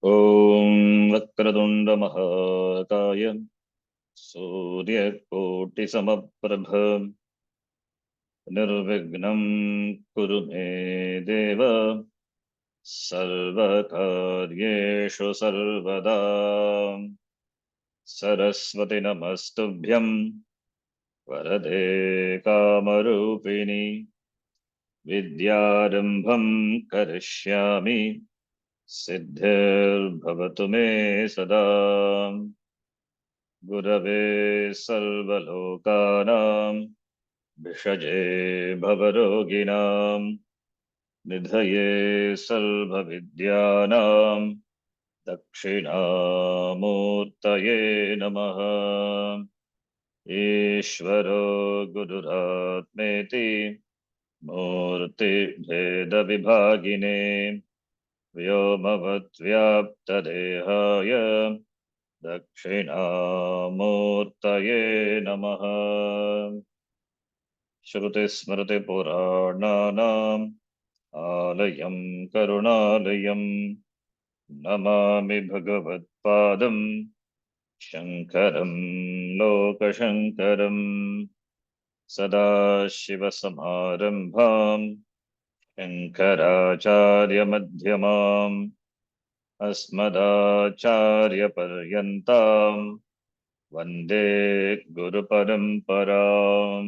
Om Vakratunda Mahakaya Surya Koti Samaprabha Nirvignam Kuru Me Deva Sarvakaryeshu Sarvada Saraswati Namastubhyam Varade Kamarupini Vidyarambham Karishyami Siddhir Bhavatu Me Sada Gurave Sarvalokanam Vishaje Bhavaroginam Nidhaye Sarvavidyanam Dakshinamurtaye Namaha Ishvaro Gururatmeti Murti Bheda Vibhagine Vyomavatyaptadehaya Dakshinamurtaye Namaha Shruti Smriti Purananam Alayam Karunalayam Namami Bhagavad Padam Shankaram Lokashankaram Sadashiva Samarambham Shankaracharya Madhyamam Asmadacharya Paryantam Vande Guru Paramparam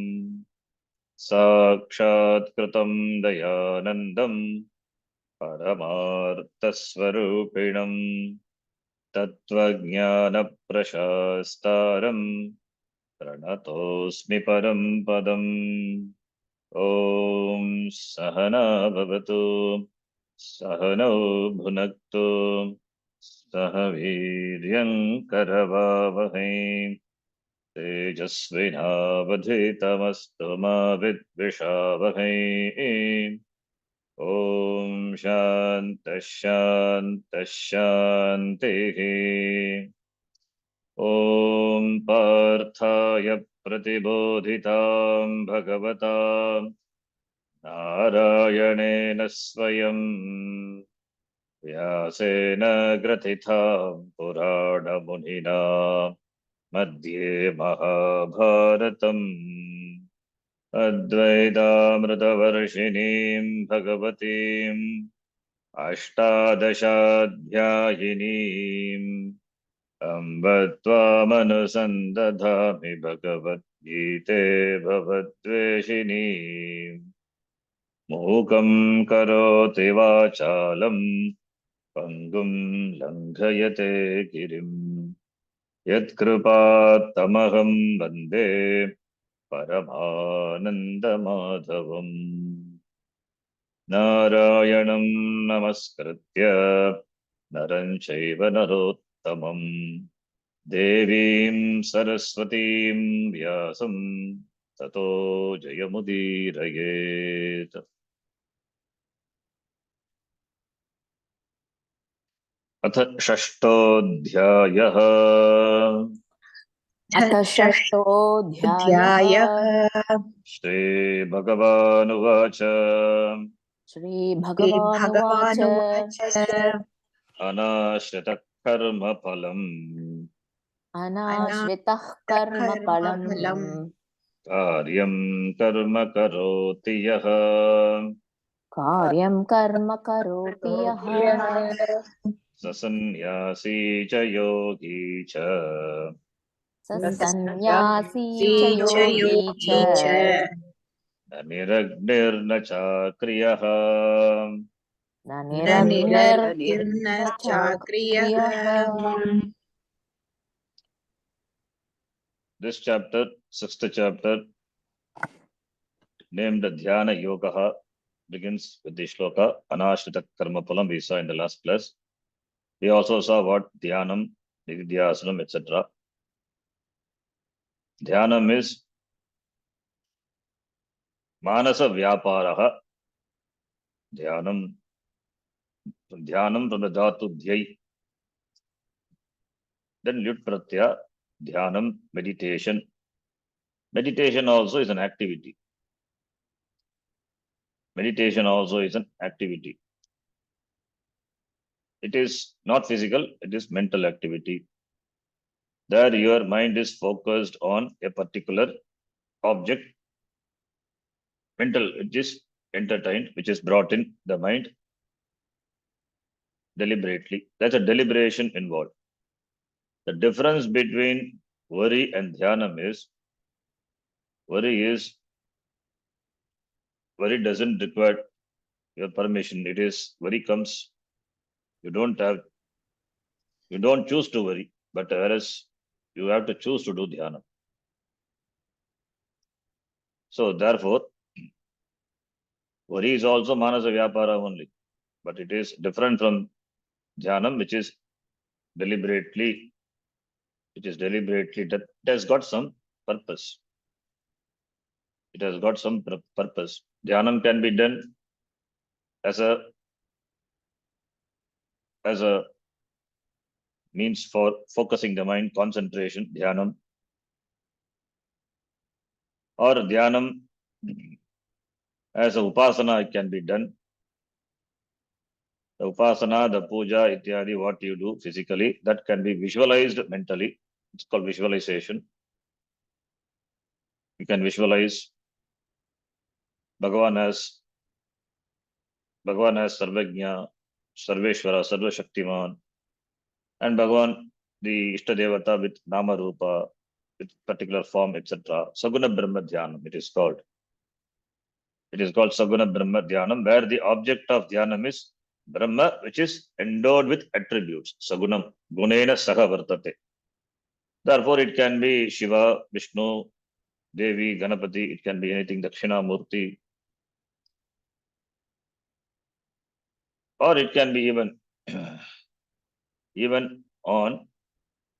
Sakshat Kritam Dayanandam Paramartasvarupinam Tattvajnana Prashastaram Pranatosmi Param Padam Om Sahana Bhavatu Sahano Bhunaktu Sahaviryam Karavavahai Tejasvinavadhitamastu ma vidvishavahai Om Shanta Shanta Shantihi Om Parthaya Pratibodhitam Bhagavatam Narayanena Swayam Vyasena Gratitham Purana Munina Madhye Mahabharatam Advaidamritavarshiniim Bhagavatim Ashtadashadhyayiniim Amba Tvamanusandadhami Bhagavad Gite Bhavaddveshiniim Mukam Karoti Vachalam Pangum Langhayate Girim Yatkrupatamaham Vande Paramananda Madhavam Narayanam Namaskritya Naran Chaiva Narottamam Devim Saraswatim Vyasam Tato Jayamudirayet Atha Shashtodhyayah अथ षष्ठोऽध्यायः Shri Bhagavanuvacha श्रीभगवानुवाच Anashrita Karma Phalam अनाश्रितः कर्मफलम् Karyam Karma Karoti Yaha कार्यं कर्म करोति यः Sasanyasi Cha Yogi Cha स सन्न्यासी च योगी च Niragdirna Chakriyaha. न निरग्निर्न चाक्रियः This chapter, sixth chapter, named Dhyana Yoga, begins with the shloka Anashrita Karma Phalam we saw in the last class. We also saw what Dhyanam, Nididhyasanam, etc. Dhyanam is Manasa Vyaparaha. Dhyanam from the Dhatu Dhyai. Then Lyut Pratyaya, Dhyanam, meditation. Meditation also is an activity. Meditation also is an activity. it is not physical, it is mental activity. There your mind is focused on a particular object, mental, it is entertained, which is brought in the mind deliberately. That's a deliberation involved. The difference between worry and dhyanam is worry doesn't require your permission. It is worry comes, you don't choose to worry, but whereas you have to choose to do dhyana. So therefore, worry is also manasa vyapara only, but it is different from dhyanam, which is deliberately, that it has got some purpose. It has got some purpose. Dhyanam can be done as a means for focusing the mind, concentration, dhyanam, or dhyanam as a upasana, it can be done. The upasana, the puja, ityadi, what you do physically, that can be visualized mentally. It's called visualization. You can visualize Bhagavan as Sarvajna, Sarveshwara, Sarvashaktiman, and Bhagavan, the Ishtadevata with Nama Rupa, with particular form, etc. Saguna Brahma Dhyanam, it is called. It is called Saguna Brahma Dhyanam, where the object of Dhyanam is Brahma, which is endowed with attributes. Sagunam, Gunena Saha Vartate. Therefore, it can be Shiva, Vishnu, Devi, Ganapati, it can be anything, Dakshinamurti, or it can be even on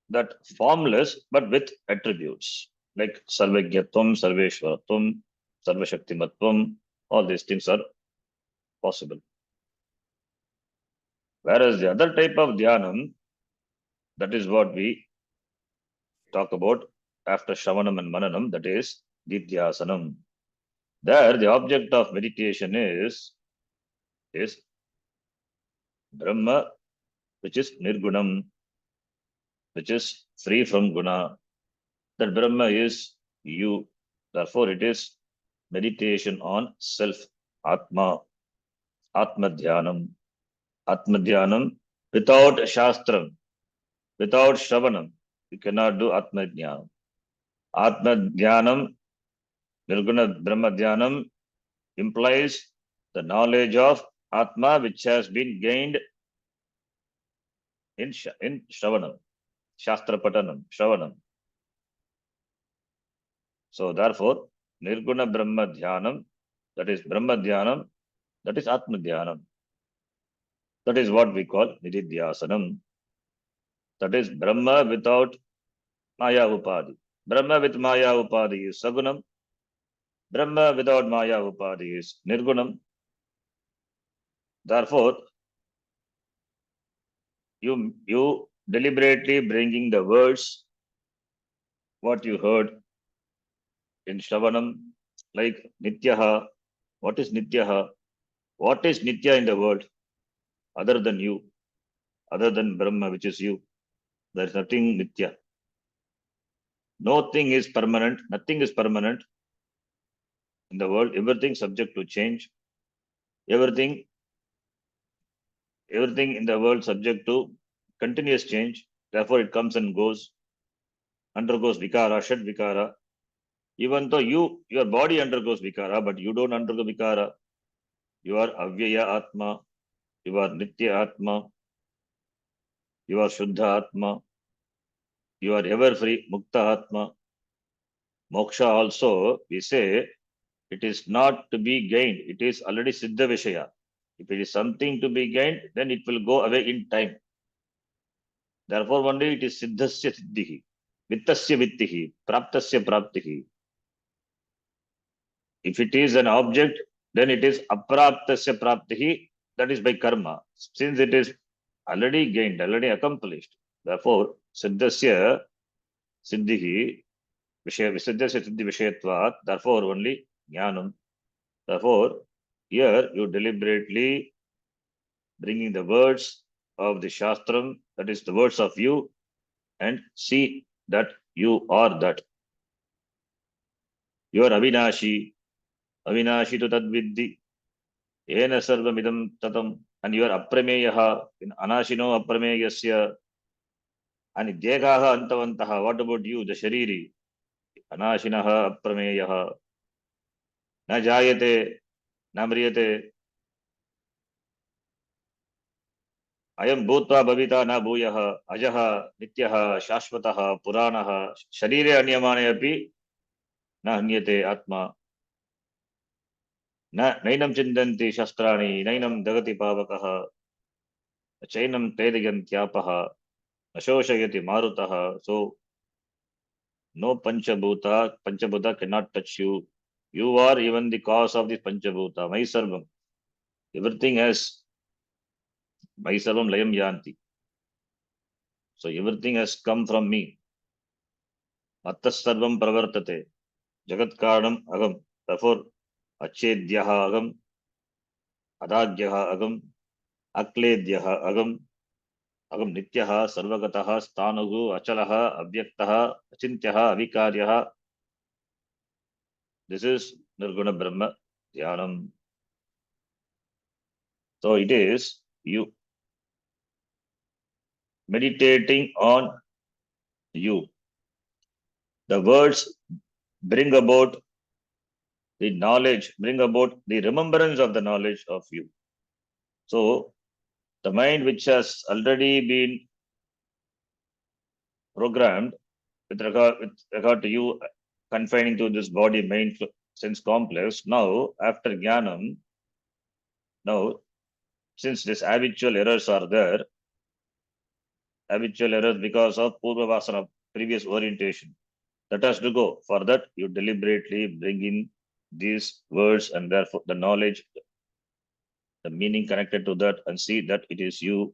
that formless but with attributes like Sarvajyatvam, Sarveshwaratvam, Sarvashaktimatvam, all these things are possible. Whereas the other type of dhyanam, that is what we talk about after Shravanam and Mananam, that is Didhyasanam. There, the object of meditation is Brahma, which is Nirgunam, which is free from guna. That Brahma is you. Therefore, it is meditation on self, Atma, Atma Dhyanam. Atma Dhyanam without Shastram, without Shravanam, you cannot do Atma Dhyanam. Atma Dhyanam, Nirguna Brahma Dhyanam implies the knowledge of Atma which has been gained in Shravanam, Shastra Patanam, Shravanam. So therefore, Nirguna Brahma Dhyanam, that is Brahma Dhyanam, that is Atma Dhyanam. That is what we call Nididhyasanam. That is Brahma without Maya Upadhi. Brahma with Maya Upadhi is Sagunam. Brahma without Maya Upadhi is Nirgunam. Therefore, you deliberately bringing the words, what you heard in Shravanam, like Nityaha. What is Nityaha? What is Nitya in the world other than you, other than Brahma, which is you? There is nothing Nitya. Nothing is permanent. Nothing is permanent in the world. Everything subject to change. Everything in the world subject to continuous change. Therefore, it comes and goes, undergoes vikara, shat vikara. Even though your body undergoes vikara, but you don't undergo vikara. You are avyaya atma, you are nitya atma, you are shuddha atma, you are ever free, mukta atma. Moksha also, we say, it is not to be gained. It is already siddha vishaya. If it is something to be gained, then it will go away in time. Therefore, one day it is siddhasya siddhihi, vittasya vittihi, praptasya praptihi. If it is an object, then it is apraptasya praptihi, that is by karma. Since it is already gained, already accomplished. Therefore, siddhasya siddhihi, siddhasya siddhi vishayatvat, therefore only jnanam. Therefore, here you deliberately bringing the words of the Shastram, that is the words of you, and see that you are that. You are Avinashi, Avinashi tu tadviddi, Ena sarvamidam tatam, and you are Aprameyaha, in Anashino Aprameyasya, and Degaha Antavantaha. What about you, the Shariri? Anashinaha Aprameyaha, Na Jayate, Namriyate, Ayam Bhutva Bhavita Na Bhuyaha, Ajaha, Nityaha, Shashvataha, Puranaha, Sharire Anyamane Api, Na Hanyate Atma. Nainam chindanti shastrani, nainam dagati pavakaha, chainam tedagantyapaha, ashoshayati marutaha. So, no Panchabhuta cannot touch you. You are even the cause of the Panchabhuta, my sarvam. Everything has my sarvam layam yanti. So, everything has come from me. Attas sarvam pravartate, jagat karanam agam. Therefore, achedyaha agam, adagyaha agam, akledyaha agam, Agam Nityaha, Sarvagataha, Stanugu, Achalaha, Abhyaktaha, Achintyaha, Avikaryaha. This is Nirguna Brahma Dhyanam. So it is you meditating on you. The words bring about the knowledge, bring about the remembrance of the knowledge of you. So the mind which has already been programmed with regard to you confining to this body, mind, sense complex, now after Jnanam, now since these habitual errors are there, habitual errors because of Purva Vasana, previous orientation, that has to go. For that, you deliberately bring in these words and therefore the knowledge, the meaning connected to that, and see that it is you.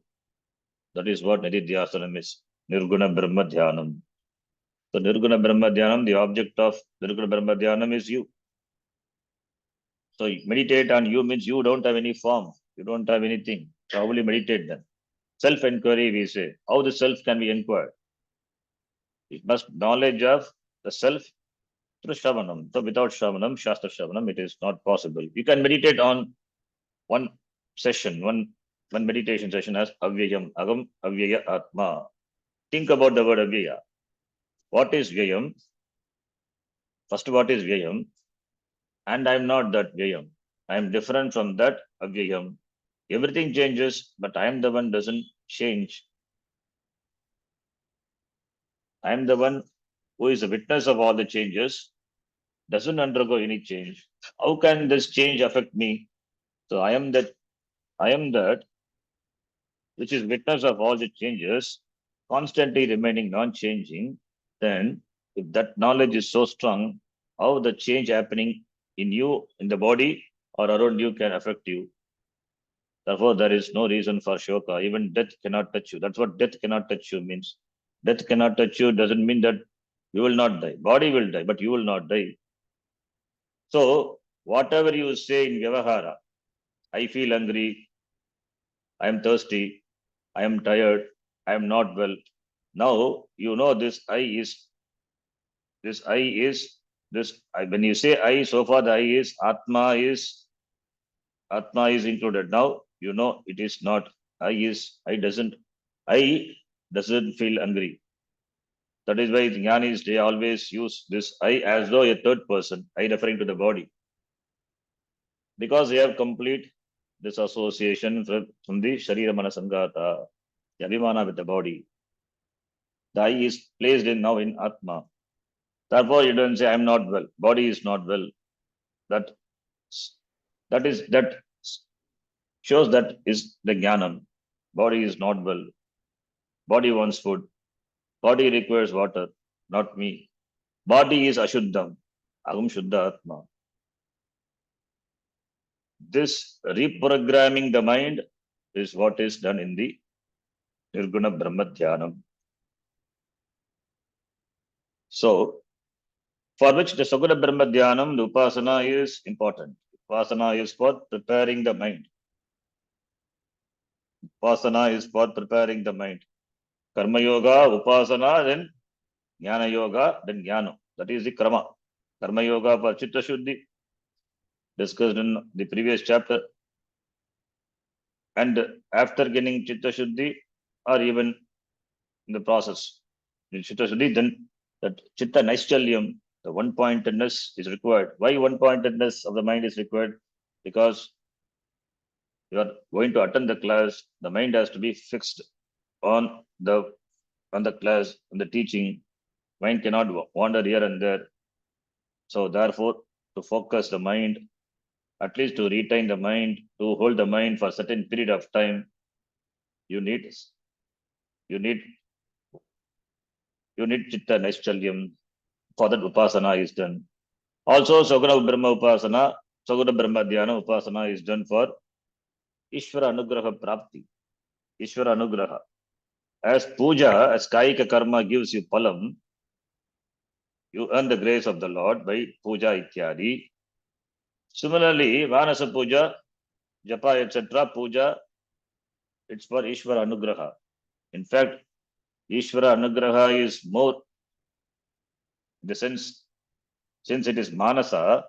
That is what Nididhyasanam is. Nirguna Brahma Dhyanam. So Nirguna Brahma Dhyanam, the object of Nirguna Brahma Dhyanam is you. So meditate on you means you don't have any form, you don't have anything. Probably meditate then. Self-inquiry, we say. How the self can be inquired? It must knowledge of the self through Shravanam. So without Shravanam, Shastra Shravanam, it is not possible. You can meditate on one session, one meditation session as Avyayam, Agam, Avyaya Atma. Think about the word Avyaya. What is Vyayam? First, what is Vyayam? And I am not that Vyayam. I am different from that Avyayam. Everything changes, but I am the one doesn't change. I am the one who is a witness of all the changes, doesn't undergo any change. How can this change affect me? So I am that which is witness of all the changes, constantly remaining non-changing. Then, if that knowledge is so strong, how the change happening in you, in the body, or around you can affect you. Therefore, there is no reason for shoka. Even death cannot touch you. That's what death cannot touch you means. Death cannot touch you doesn't mean that you will not die. Body will die, but you will not die. So, whatever you say in Vyavahara, I feel hungry, I am thirsty, I am tired, I am not well. Now, you know this I is, this, I, when you say I, so far the I is, Atma is included. Now, you know it is not, I doesn't feel hungry. That is why Jnanis, they always use this I as though a third person, I referring to the body. Because they have complete this association from the Sharira Manasangata, the Abhimana with the body. The I is placed in now in Atma. Therefore, you don't say, I'm not well. Body is not well. That shows that is the Jnanam. Body is not well. Body wants food. Body requires water, not me. Body is Ashuddham. Agam Shuddha Atma. This reprogramming the mind is what is done in the Nirguna Brahma Dhyanam. So, for which the Saguna Brahma Dhyanam, the Upasana is important. Upasana is for preparing the mind. Upasana is for preparing the mind. Karma yoga, upasana, then jnana yoga, then jnana. That is the krama. Karma yoga for chitta shuddhi, discussed in the previous chapter. And after getting chitta shuddhi, or even in the process, in chitta shuddhi, then that chitta naischalya, the one pointedness is required. Why one pointedness of the mind is required? Because you are going to attend the class, the mind has to be fixed on the class, on the teaching. Mind cannot wander here and there. So therefore, to focus the mind, at least to retain the mind, to hold the mind for a certain period of time, you need chitta naischalya. For that upasana is done. Also, Saguna Brahma upasana, Saguna Brahma dhyana upasana is done for Ishvara anugraha prapti. Ishvara anugraha. As puja, as kaika karma gives you palam, you earn the grace of the Lord by puja ityadi. Similarly, Vanasa puja, japa, etc., puja, it's for Ishvara anugraha. In fact, Ishvara anugraha is more, in the sense, since it is manasa,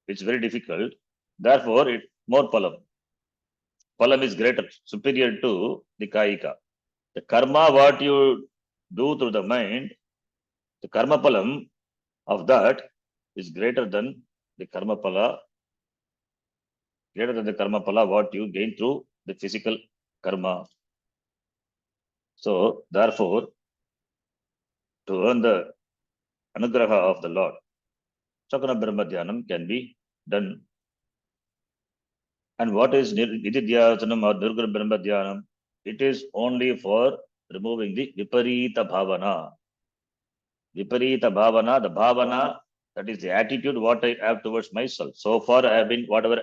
it's very difficult. Therefore, it more palam. Palam is greater, superior to the kaika. The karma, what you do through the mind, the karma palam of that is greater than the karma pala, what you gain through the physical karma. So, therefore, to earn the anugraha of the Lord, Sakana Brahma Dhyanam can be done. And what is Nididhyasanam or Nirguna Brahma Dhyanam? It is only for removing the Viparita Bhavana. Viparita Bhavana, the Bhavana, that is the attitude what I have towards myself. So far, I have been, whatever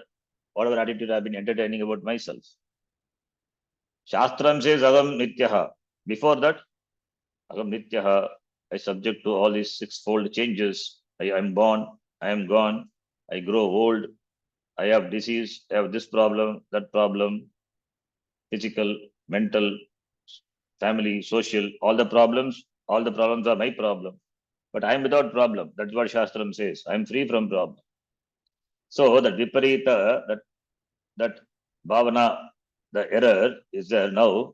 attitude I have been entertaining about myself. Shastram says Agam Nityaha. Before that, Agam Nityaha, I subject to all these sixfold changes. I am born, I am gone, I grow old, I have disease, I have this problem, that problem, physical, mental, family, social, all the problems are my problem. But I am without problem. That's what Shastram says. I am free from problem. So that Viparita, that Bhavana, the error is there now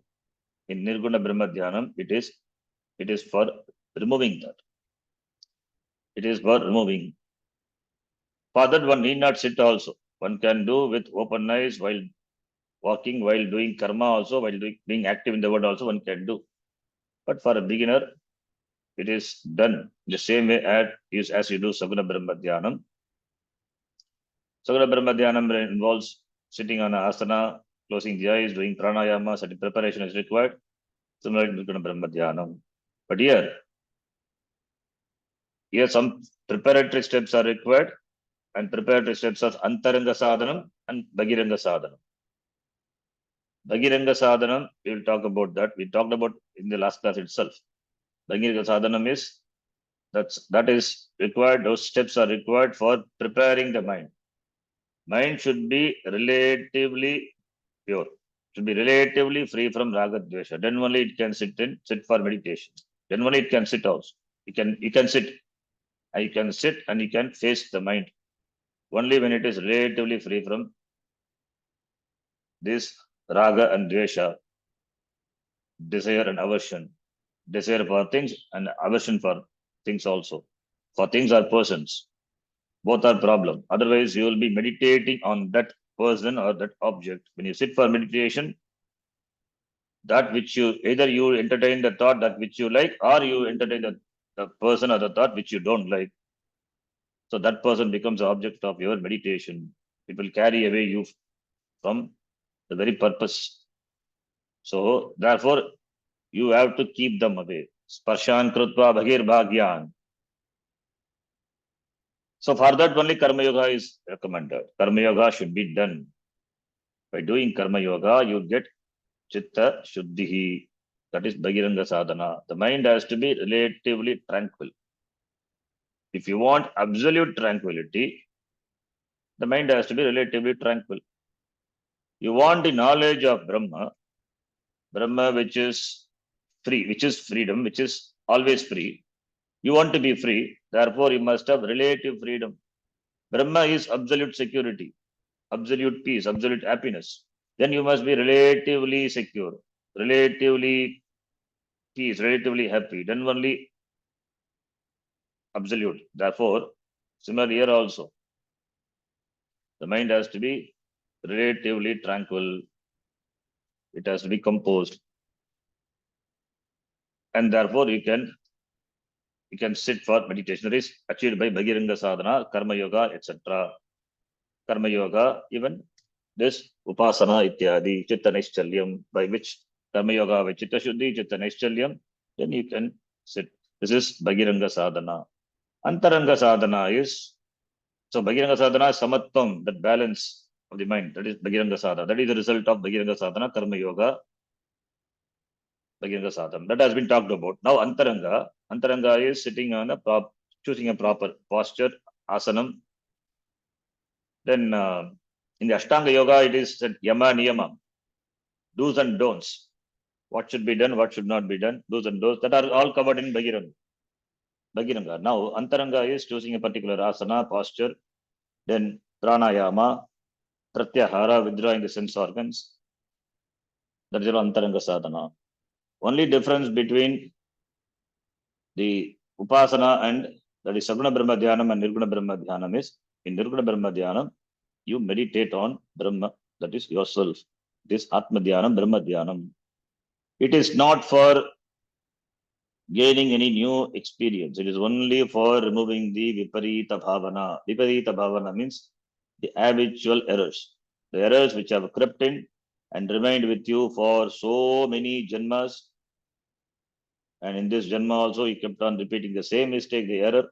in Nirguna Brahma Dhyanam. It is for removing that. It is for removing. For that one need not sit also. One can do with open eyes while walking, while doing karma also, while being active in the world also one can do. But for a beginner, it is done the same way as you do Saguna Brahma Dhyanam. Saguna Brahma Dhyanam involves sitting on an asana, closing the eyes, doing pranayama, certain preparation is required. Similar to Saguna Brahma Dhyanam. But here some preparatory steps are required, and preparatory steps are Antaranga Sadhanam and Bhagiranga Sadhanam. Bhagiranga Sadhanam, we will talk about that. We talked about in the last class itself. Bhagiranga Sadhanam is that is required. Those steps are required for preparing the mind. Mind should be relatively pure, should be relatively free from raga dvesha. Then only it can sit for meditation. Then only it can sit also. You can sit. And you can sit and you can face the mind. Only when it is relatively free from this raga and dvesha, desire and aversion, desire for things and aversion for things also. For things or persons, both are problem. Otherwise, you will be meditating on that person or that object. When you sit for meditation, that which you either you entertain the thought that which you like, or you entertain the person or the thought which you don't like. So that person becomes the object of your meditation. It will carry away you from the very purpose. So therefore, you have to keep them away. Sparshan krutva bhagir bhagyan. So for that only karma yoga is recommended. Karma yoga should be done. By doing karma yoga, you get chitta shuddhi. That is bhagiranga sadhana. The mind has to be relatively tranquil. If you want absolute tranquility, the mind has to be relatively tranquil. You want the knowledge of Brahma, Brahma which is free, which is freedom, which is always free. You want to be free, therefore you must have relative freedom. Brahma is absolute security, absolute peace, absolute happiness. Then you must be relatively secure, relatively peace, relatively happy. Then only absolute. Therefore, similarly here also, the mind has to be relatively tranquil. It has to be composed, and therefore you can sit for meditation. It is achieved by Bhagiranga sadhana, karma yoga, etc. Karma yoga, even this upasana ityadi, chitta naischalya, by which karma yoga, by chitta shuddhi, chitta naischalya, then you can sit. This is Bhagiranga sadhana. Antaranga sadhana is, so Bhagiranga sadhana is samatvam, that balance of the mind. That is Bhagiranga sadhana. That is the result of Bhagiranga sadhana, karma yoga, Bhagiranga sadhana. That has been talked about. Now Antaranga. Antaranga is sitting on choosing a proper posture, asanam. Then in the Ashtanga yoga, it is said yama niyama, do's and don'ts. What should be done, what should not be done, do's and don'ts. That are all covered in Bhagiranga. Bhagiranga. Now Antaranga is choosing a particular asana, posture. Then pranayama, pratyahara, withdrawing the sense organs. That is your Antaranga sadhana. Only difference between the upasana and that is Saguna Brahma Dhyanam and Nirguna Brahma Dhyanam is, in Nirguna Brahma Dhyanam, you meditate on Brahma, that is yourself. This Atma Dhyanam, Brahma Dhyanam. It is not for gaining any new experience. It is only for removing the Viparita Bhavana. Viparita Bhavana means the habitual errors. The errors which have crept in and remained with you for so many janmas. And in this janma also, you kept on repeating the same mistake, the error.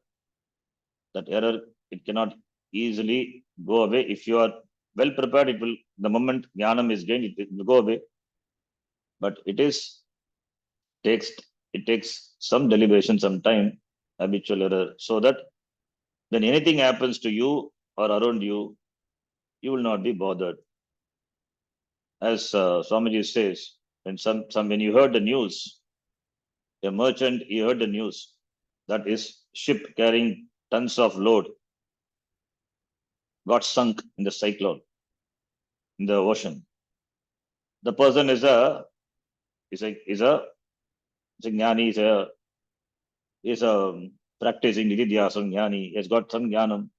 That error, it cannot easily go away. If you are well prepared, it will, the moment jnanam is gained, it will go away. But it takes some deliberation, some time, habitual error, so that when anything happens to you or around you, you will not be bothered. As Swamiji says, when you heard the news, a merchant, he heard the news that his ship carrying tons of load got sunk in the cyclone, in the ocean. The person is a jnani, is a practicing nididhyasam jnani, he has got some jnanam.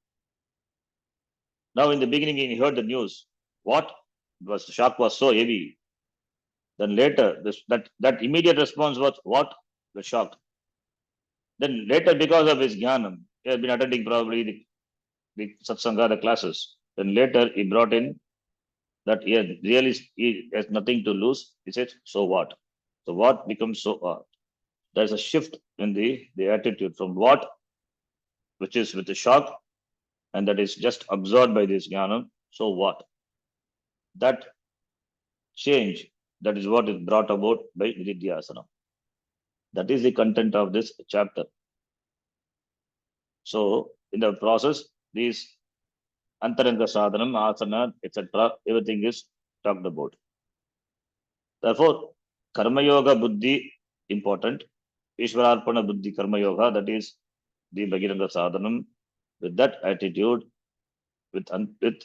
Now in the beginning, he heard the news. What? The shock was so heavy. Then later, that immediate response was what? The shock. Then later, because of his jnanam, he has been attending probably the satsanga, the classes. Then later, he brought in that he has nothing to lose. He said, so what? So what becomes so what? There's a shift in the attitude from what, which is with the shock, and that is just absorbed by this jnanam. So what? That change, that is what is brought about by nididhyasana. That is the content of this chapter. So in the process, these antaranga sadhanam, asana, etc., everything is talked about. Therefore, karma yoga buddhi important. Ishvararpana buddhi karma yoga, that is the Bhagiranga sadhanam. With that attitude, with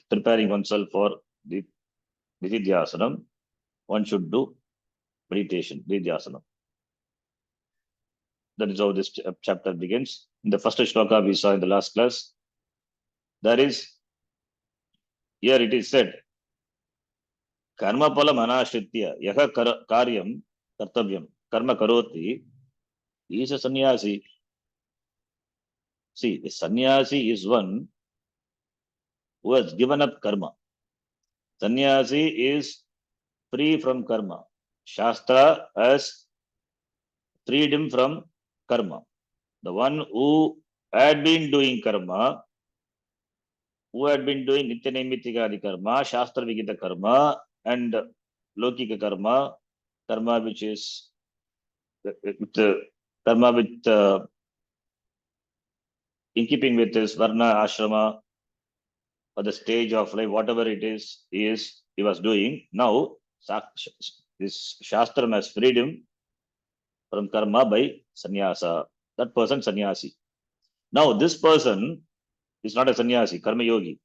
preparing oneself for the nididhyasanam, one should do meditation, nididhyasana. That is how this chapter begins. In the first shloka we saw in the last class, there is, here it is said, karma palam anashritya yaha karyam kartavyam karma karoti is a sannyasi. See, the sannyasi is one who has given up karma. Sannyasi is free from karma. Shastra has freed him from karma. The one who had been doing karma, who had been doing nityanaimittikadi karma, shastra vigita karma, and lokika karma, karma which is karma with in keeping with his varna, ashrama, or the stage of life, whatever it is, he was doing. Now, This Shastram has freed him from karma by sannyasa. That person sannyasi. Now this person is not a sannyasi, karma yogi.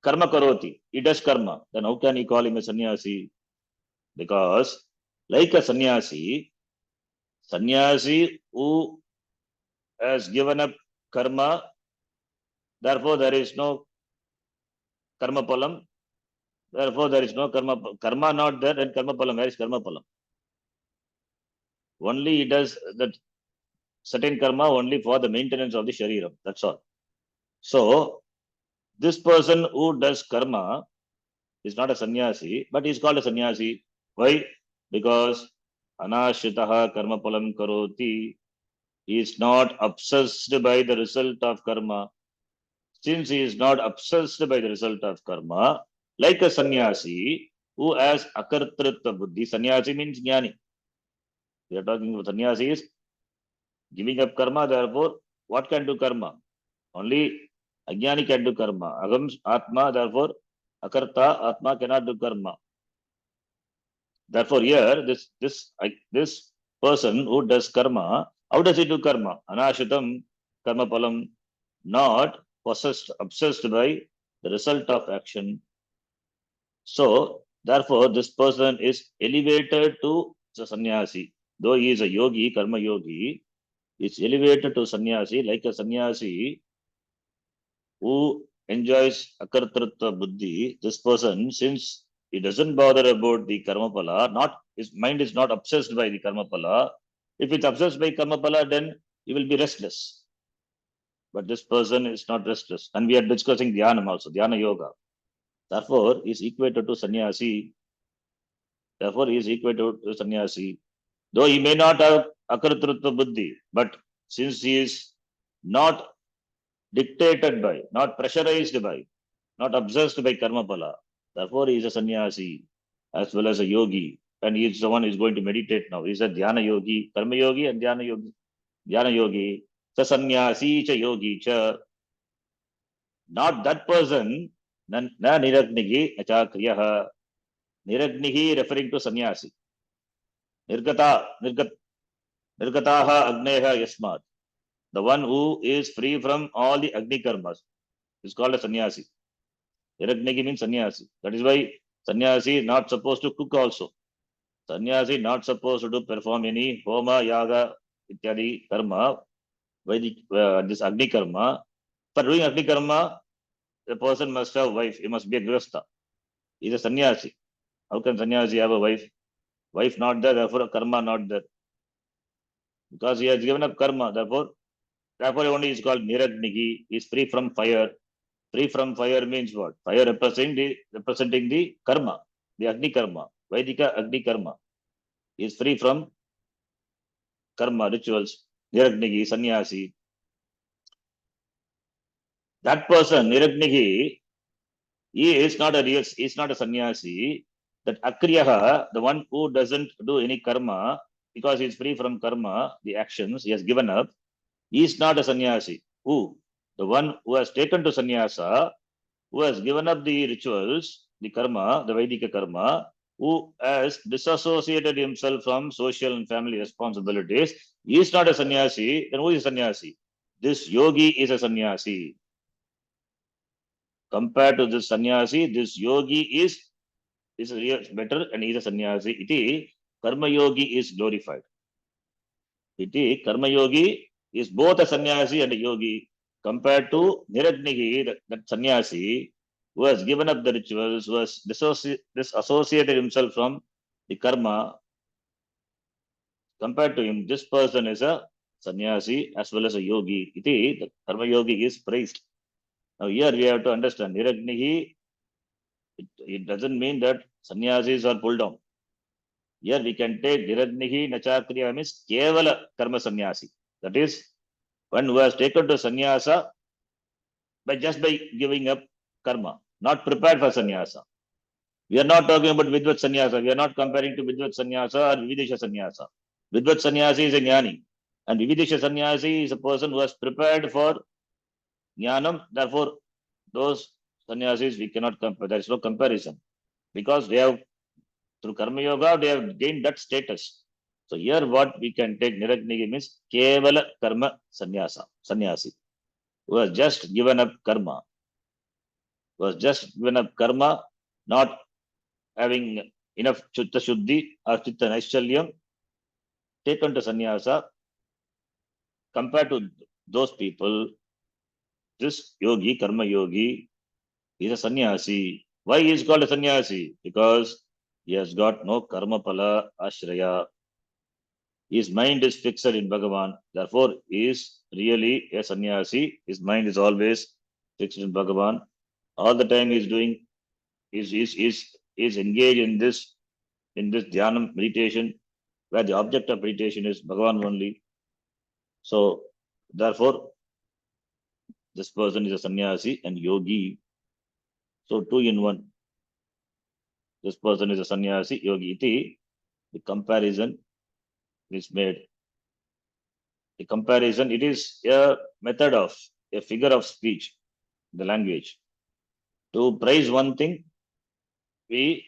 Karma karoti. He does karma. Then how can he call him a sannyasi? Because like a sannyasi who has given up karma, therefore there is no karma palam. Therefore there is no karma not there, and karma palam. Where is karma palam? Only he does that certain karma only for the maintenance of the shariram. That's all. So this person who does karma is not a sannyasi, but he is called a sannyasi. Why? Because anashitaha karma palam karoti. He is not obsessed by the result of karma. Since he is not obsessed by the result of karma, like a sannyasi who has akartrita buddhi. Sannyasi means jnani. We are talking about sannyasi is giving up karma. Therefore, what can do karma? Only ajnani can do karma. Agam atma. Therefore, akarta atma cannot do karma. Therefore, here this person who does karma, how does he do karma? Anashitam karma palam, not obsessed by the result of action. So, therefore, this person is elevated to the sannyasi. Though he is a yogi, karma yogi, is elevated to sannyasi like a sannyasi who enjoys akartrita buddhi. This person, since he doesn't bother about the karma pala, his mind is not obsessed by the karma pala. If it's obsessed by karma pala, then he will be restless. But this person is not restless. And we are discussing dhyanam also, dhyana yoga. Therefore, he is equated to sannyasi. Therefore, he is equated to sannyasi. Though he may not have akartrita buddhi, but since he is not dictated by, not pressurized by, not obsessed by karma pala, therefore he is a sannyasi as well as a yogi. And he is the one who is going to meditate now. He is a dhyana yogi, karma yogi and dhyana yogi. Dhyana yogi, sa sannyasi cha yogi cha. Not that person, na niragnihi achakriyaha. Niragnihi referring to sannyasi. Nirgataha agneha yasmat. The one who is free from all the agni karmas is called a sannyasi. Niragnigi means sannyasi. That is why sannyasi is not supposed to cook also. Sannyasi is not supposed to perform any homa, yaga, ityadi karma. Vedic, this agni karma. For doing agni karma, the person must have wife. He must be a grihastha. He is a sannyasi. How can sannyasi have a wife? Wife not there, therefore karma not there. Because he has given up karma, therefore only is called niragnigi. He is free from fire. Free from fire means what? Fire representing the karma, the agni karma, Vaidika agni karma. He is free from karma, rituals, niragnigi, sannyasi. That person, niragnigi, he is not a sannyasi. That akriyaha, the one who doesn't do any karma, because he is free from karma, the actions he has given up, he is not a sannyasi. Who? The one who has taken to sannyasa, who has given up the rituals, the karma, the Vaidika karma, who has disassociated himself from social and family responsibilities, he is not a sannyasi. Then who is a sannyasi? This yogi is a sannyasi. Compared to this sannyasi, this yogi is better and he is a sannyasi. Iti karma yogi is glorified. Iti karma yogi is both a sannyasi and a yogi. Compared to niragnihi, that sannyasi, who has given up the rituals, who has disassociated himself from the karma, compared to him, this person is a sannyasi as well as a yogi. Iti, the karma yogi is praised. Now here we have to understand, niragnihi, it doesn't mean that sannyasis are pulled down. Here we can take niragnihi nachakriya means kevala karma sannyasi. That is, one who has taken to sannyasa by giving up karma, not prepared for sannyasa. We are not talking about Vidvat sannyasa. We are not comparing to Vidvat sannyasa or Vividisha sannyasa. Vidvat sannyasi is a jnani, and Vividisha sannyasi is a person who has prepared for jnanam. Therefore, those sannyasis we cannot compare. There is no comparison because they have Through Karma Yoga, they have gained that status. So here what we can take Niragnigi means Kevala Karma Sannyasi, who has just given up karma, not having enough Chitta Shuddhi or Chitta Naischalyam, taken to sannyasa. Compared to those people, this yogi, karma yogi, is a sannyasi. Why he is called a sannyasi? Because he has got no karma pala ashraya. His mind is fixed in Bhagavan. Therefore, he is really a sannyasi. His mind is always fixed in Bhagavan. All the time he is doing, is engaged in this dhyana meditation, where the object of meditation is Bhagavan only. So, therefore, this person is a sannyasi and yogi. So, two in one. This person is a sannyasi, yogi. Iti, the comparison is made. The comparison, it is a method of, a figure of speech, the language. To praise one thing, it's,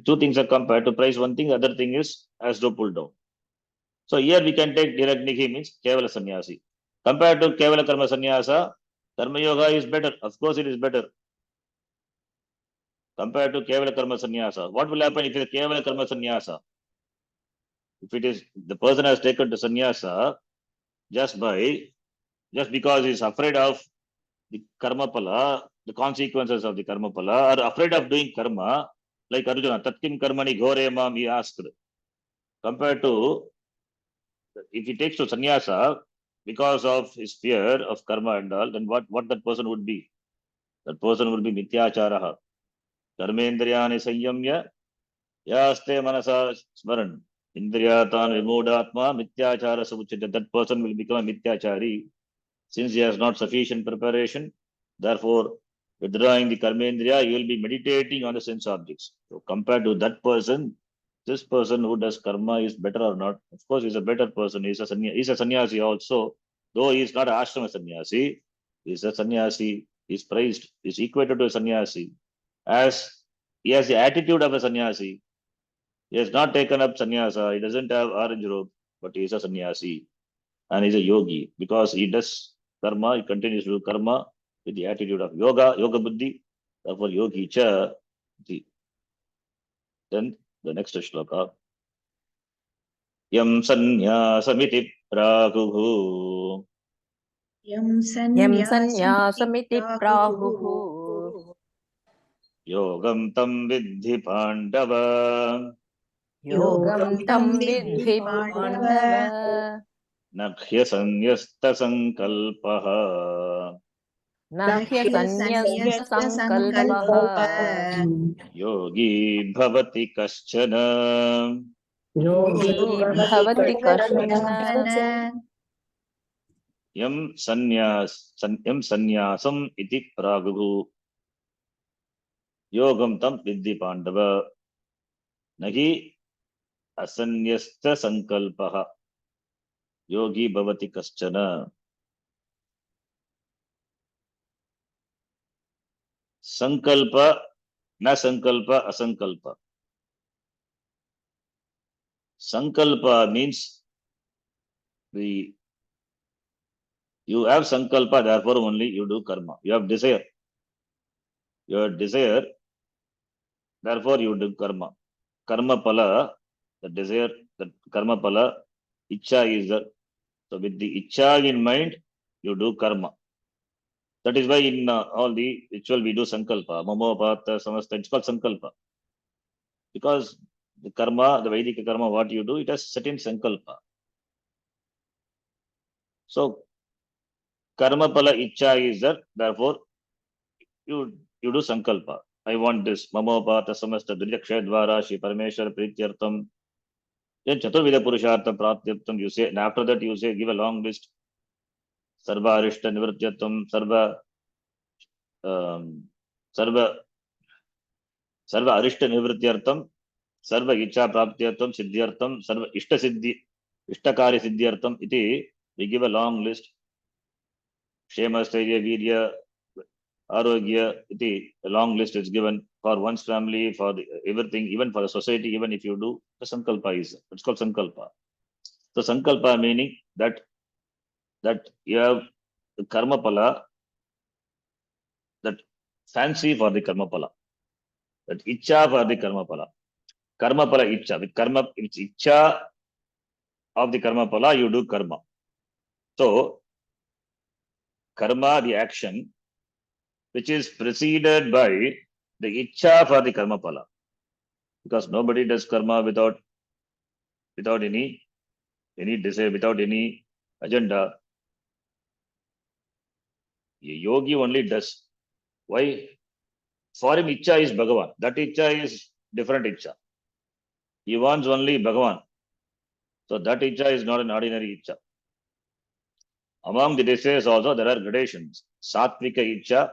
two things are compared. To praise one thing, the other thing is as though pulled down. So here we can take Niragnihi means Kevala Sannyasi. Compared to Kevala Karma Sannyasa, Karma Yoga is better. Of course, it is better. Compared to Kevala Karma Sannyasa. What will happen if it is Kevala Karma Sannyasa? If it is the person has taken to sannyasa just because he is afraid of the karma pala, the consequences of the karma pala, or afraid of doing karma, like Arjuna, Tatkim Karmani Ghore Mam, he asked. Compared to if he takes to sannyasa because of his fear of karma and all, then what that person would be? That person would be Mityacharaha. Karmendriyani Sanyamya Yaste Manasa Smaran. Indriyatan Vimodatma Mityachara Samuchita. That person will become a Mityachari since he has not sufficient preparation. Therefore, withdrawing the Karmendriya, he will be meditating on the sense objects. So, compared to that person, this person who does karma is better or not? Of course, he's a better person. He's a sannyasi also. Though he is not an ashrama sannyasi, he's a sannyasi. He's praised. He's equated to a sannyasi. As he has the attitude of a sannyasi. He has not taken up sannyasa. He doesn't have orange robe, but he is a sannyasi and he's a yogi because he does karma. He continues to do karma with the attitude of yoga buddhi. Therefore, yogi cha. Then the next shloka. Yam sanyasamiti praguhu. Yam यं सन्न्यासमिति प्राहुः Yogam tam vidhi pandava. योगं तं विद्धि Pandava Nakhya sanyasta sankalpaha. न ह्यसन्न्यस्तसङ्कल्पः Yogi bhavati kaschana. योगी भवति कश्चन Yam sannyasam iti praguhu. Yogam tam vidhi pandava. Nahi asanyasta sankalpaha. Yogi bhavati kaschana. Sankalpa, na sankalpa, asankalpa. Sankalpa means you have sankalpa, therefore only you do karma. You have desire. Your desire, therefore you do karma. Karma pala, the desire, the karma pala, icha is there. So with the icha in mind, you do karma. That is why in all the ritual we do sankalpa. Mamopata, samasta, it's called sankalpa. Because the karma, the Vedic karma, what you do, it has certain sankalpa. So karma pala icha is there, therefore you do sankalpa. I want this. Mamopata, samasta, durijakshadvara, Shri Parameshwar, Prityartam. Then Chaturvida Purushartha Praptyartam, you say, and after that you say, give a long list. Sarva Arishta Nivrityatam, Sarva Sarva Arishta Nivrityartam, Sarva Icha Praptyartam, Siddhyartam, Sarva Ishta Siddhi, Ishtakari Siddhyartam, iti, we give a long list. Shema, Steirya, Virya, arogya, iti, a long list is given for one's family, for everything, even for the society, even if you do, the sankalpa is, it's called sankalpa. So sankalpa meaning that you have the karma pala, that fancy for the karma pala, that icha for the karma pala. Karma pala icha. With karma, it's icha of the karma pala, you do karma. So karma, the action, which is preceded by the icha for the karma pala. Because nobody does karma without any desire, without any agenda. A yogi only does. Why? For him, icha is Bhagavan. That icha is different icha. He wants only Bhagavan. So that icha is not an ordinary icha. Among the desires also, there are gradations. Sattvika icha.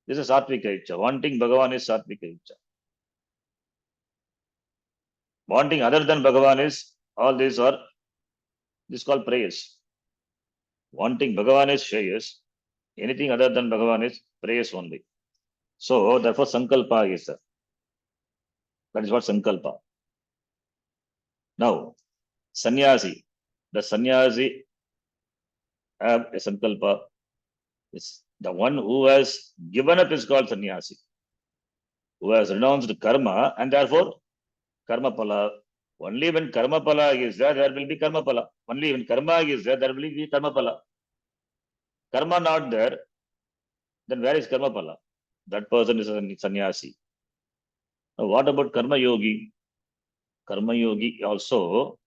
This is Sattvika icha. Wanting Bhagavan is Sattvika icha. Wanting other than Bhagavan is, all these are, this is called prayers. Wanting Bhagavan is Shreyas. Anything other than Bhagavan is prayers only. So, therefore, Sankalpa is there. That is what Sankalpa. Now, Sannyasi. The Sannyasi have a Sankalpa. It's the one who has given up is called Sannyasi. Who has renounced karma and therefore karma pala. Only when karma pala is there, there will be karma pala. Only when karma is there, there will be karma pala. Karma not there, then where is karma pala? That person is a sannyasi. Now, what about karma yogi? Karma yogi also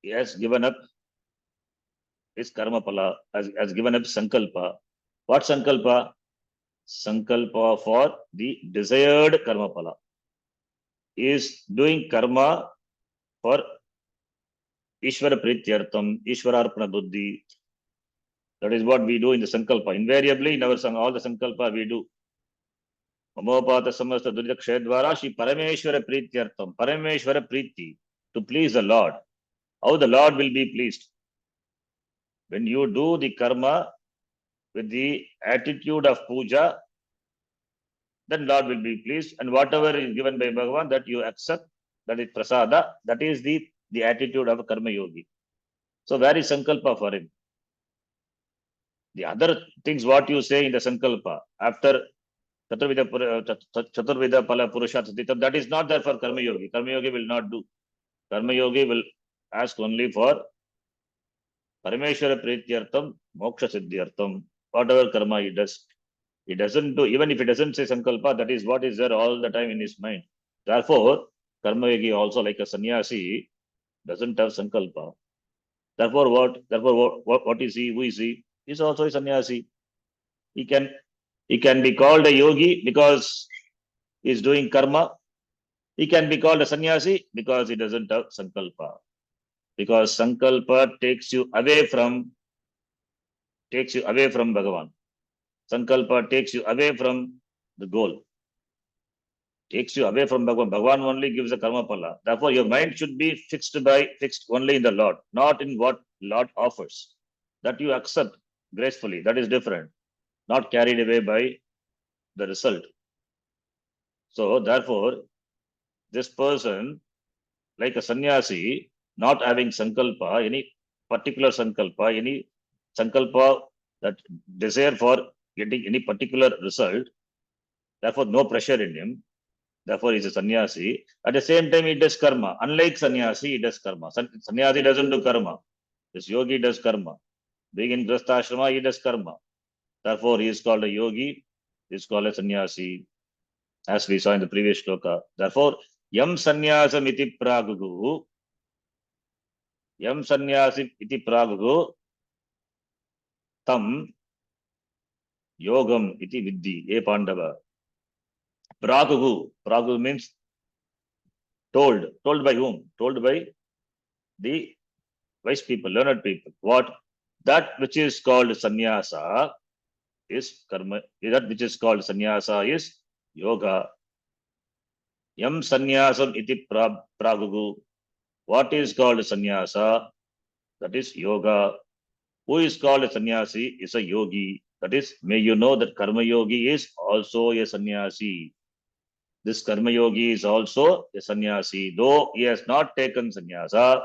has given up his karma pala, has given up sankalpa. What sankalpa? Sankalpa for the desired karma pala. He is doing karma for Ishvara Prityartham, Ishvararpana Buddhi. That is what we do in the sankalpa. Invariably, in our all the sankalpa we do. Mamopata samasta durita kshedvara Shri Parameshwara Prityartham. Parameshwara Priti, to please the Lord. How the Lord will be pleased? When you do the karma with the attitude of puja, then Lord will be pleased. And whatever is given by Bhagavan, that you accept, that is prasada, that is the attitude of a karma yogi. So where is sankalpa for him? The other things what you say in the sankalpa, after Chaturvida Pala Purushartha, that is not there for karma yogi. Karma yogi will not do. Karma yogi will ask only for Parameshwara Prityartham, Moksha Siddhyartham, whatever karma he does. He doesn't do, even if he doesn't say sankalpa, that is what is there all the time in his mind. Therefore, karma yogi also, like a sannyasi, doesn't have sankalpa. Therefore, what is he? Who is he? He is also a sannyasi. He can be called a yogi because he is doing karma. He can be called a sannyasi because he doesn't have sankalpa. Because sankalpa takes you away from Bhagavan. Sankalpa takes you away from the goal. Takes you away from Bhagavan. Bhagavan only gives the karma pala. Therefore, your mind should be fixed only in the Lord, not in what Lord offers. That you accept gracefully. That is different. Not carried away by the result. So, therefore, this person, like a sannyasi, not having sankalpa, any particular sankalpa, any sankalpa, that desire for getting any particular result, therefore no pressure in him, therefore he's a sannyasi. At the same time, he does karma. Unlike sannyasi, he does karma. Sannyasi doesn't do karma. This yogi does karma. Being in Grastha Ashrama, he does karma. Therefore, he is called a yogi, he is called a sannyasi, as we saw in the previous shloka. Therefore, Yam sannyasam iti pragugu, Yam sannyasi iti pragugu, Tam yogam iti viddhi, e Pandava. Pragugu means told. Told by whom? Told by the wise people, learned people. What? That which is called sannyasa is karma. That which is called sannyasa is yoga. Yam sannyasam iti pragugu. What is called sannyasa? That is yoga. Who is called a sannyasi is a yogi. That is, may you know that karma yogi is also a sannyasi. This karma yogi is also a sannyasi. Though he has not taken sannyasa,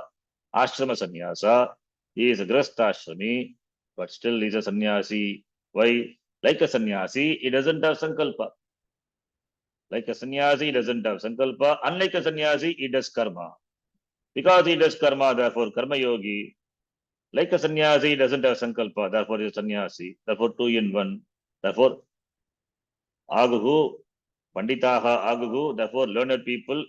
ashrama sannyasa, he is a grastha but still he is a sannyasi. Why? Like a sannyasi, he doesn't have sankalpa. Like a sannyasi, he doesn't have sankalpa. Unlike a sannyasi, he does karma. Because he does karma, therefore karma yogi. Like a sannyasi, he doesn't have sankalpa, therefore he is sannyasi. Therefore, two in one. Therefore, aguhu, panditaha aguhu, therefore learned people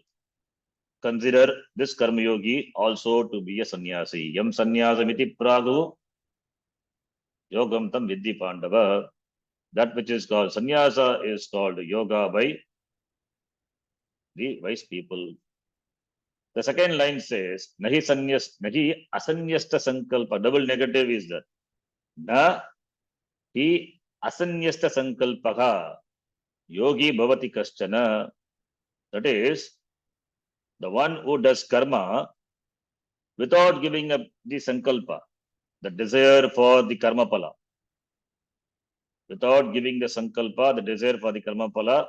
consider this karma yogi also to be a sannyasi. Yam sannyasamiti pragu yogam tam vidhi pandava. That which is called sannyasa is called yoga by the wise people. The second line says, nahi asanyasta sankalpa. Double negative is that. Na hi asanyasta sankalpaha yogi bhavati kaschana. That is, the one who does karma without giving up the sankalpa, the desire for the karma pala. Without giving the sankalpa, the desire for the karma pala.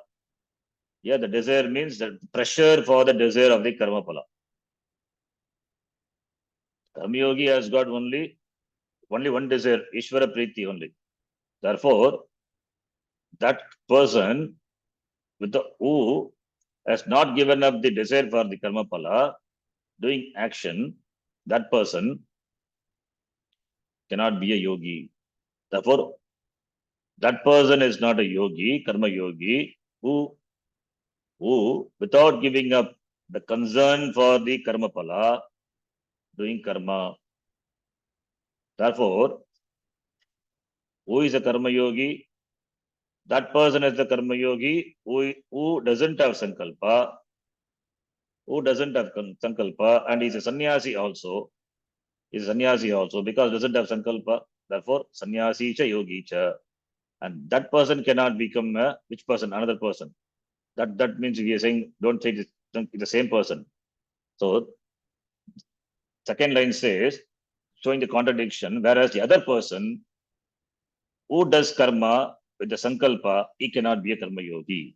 Yeah, the desire means the pressure for the desire of the karma pala. Karma yogi has got only one desire, Ishvara Priti only. Therefore, that person who has not given up the desire for the karma pala, doing action, that person cannot be a yogi. Therefore, that person is not a yogi, karma yogi, who without giving up the concern for the karma pala, doing karma. Therefore, who is a karma yogi? That person is the karma yogi who doesn't have sankalpa, and is a sannyasi also. Is a sannyasi also because doesn't have sankalpa. Therefore, sannyasi cha yogi cha. And that person cannot become which person? Another person. That means we are saying don't say it's the same person. So second line says, showing the contradiction, whereas the other person who does karma with the sankalpa, he cannot be a karma yogi.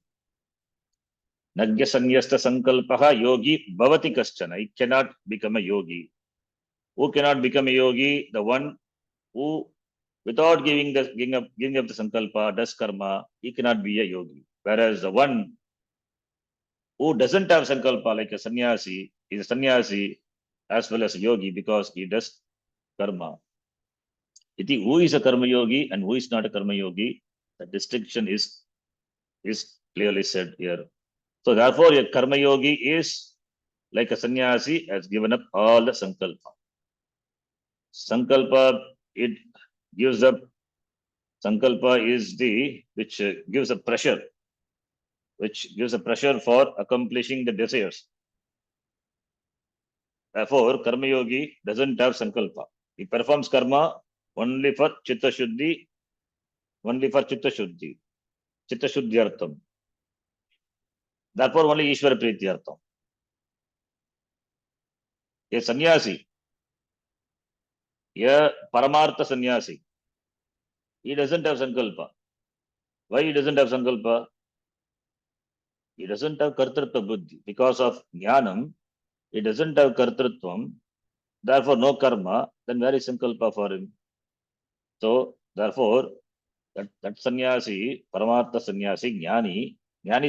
Nagya sanyasta sankalpaha yogi bhavati kaschana. He cannot become a yogi. Who cannot become a yogi? The one who, without giving up the sankalpa, does karma, he cannot be a yogi. Whereas the one who doesn't have sankalpa, like a sannyasi, is a sannyasi as well as a yogi because he does karma. Who is a karma yogi and who is not a karma yogi? The distinction is clearly said here. So therefore, a karma yogi is like a sannyasi has given up all the sankalpa. Sankalpa, it gives up. Sankalpa is the which gives a pressure, for accomplishing the desires. Therefore, karma yogi doesn't have sankalpa. He performs karma only for chitta shuddhi, chitta shuddhi artham. Therefore, only Ishvara Priti artham. A sannyasi, a paramartha sannyasi, he doesn't have sankalpa. Why he doesn't have sankalpa? He doesn't have kartrutva buddhi. Because of jnanam, he doesn't have kartrutvam. Therefore, no karma. Then where is sankalpa for him? So, therefore, that sannyasi, paramartha sannyasi, jnani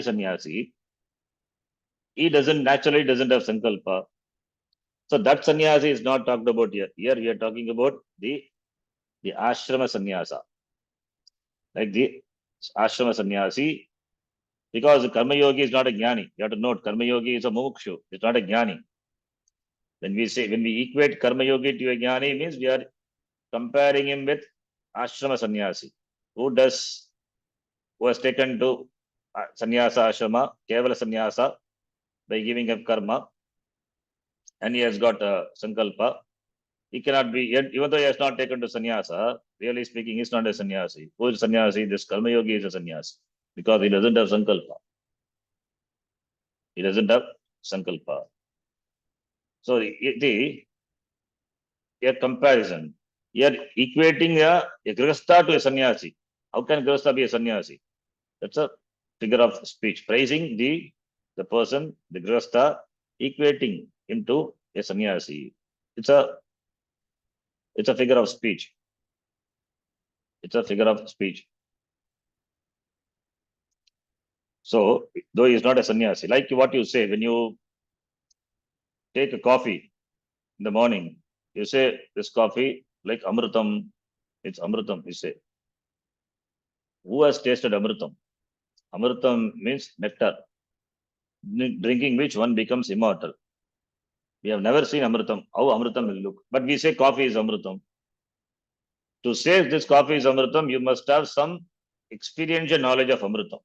sannyasi, he naturally doesn't have sankalpa. So that sannyasi is not talked about here. Here we are talking about the ashrama sannyasa. Like the ashrama sannyasi, because the karma yogi is not a jnani. You have to note, karma yogi is a mukshu. It's not a jnani. When we equate karma yogi to a jnani, means we are comparing him with ashrama sannyasi, who has taken to sannyasa ashrama, kevala sannyasa, by giving up karma, and he has got a sankalpa. He cannot be, even though he has not taken to sannyasa, really speaking, he's not a sannyasi. Who is sannyasi? This karma yogi is a sannyasi because he doesn't have sankalpa. He doesn't have sankalpa. So a comparison. You are equating a grihastha to a sannyasi. How can grihastha be a sannyasi? That's a figure of speech. Praising the person, the grihastha, equating him to a sannyasi. It's a figure of speech. It's a figure of speech. So, though he is not a sannyasi, like what you say when you take a coffee in the morning, you say this coffee like amrutam, it's amrutam, you say. Who has tasted amrutam? Amrutam means nectar, drinking which one becomes immortal. We have never seen amrutam, how amrutam will look, but we say coffee is amrutam. To say this coffee is amrutam, you must have some experiential knowledge of amrutam.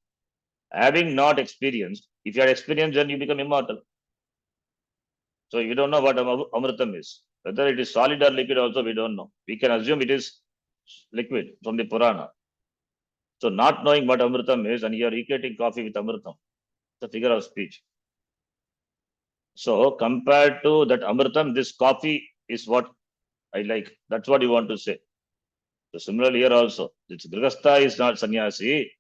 Having not experienced, if you had experienced, then you become immortal. So you don't know what amrutam is. Whether it is solid or liquid also we don't know. We can assume it is liquid from the Purana. So not knowing what amrutam is and you are equating coffee with amrutam, it's a figure of speech. So compared to that amrutam, this coffee is what I like. That's what you want to say. So similarly here also, this grihastha is not sannyasi.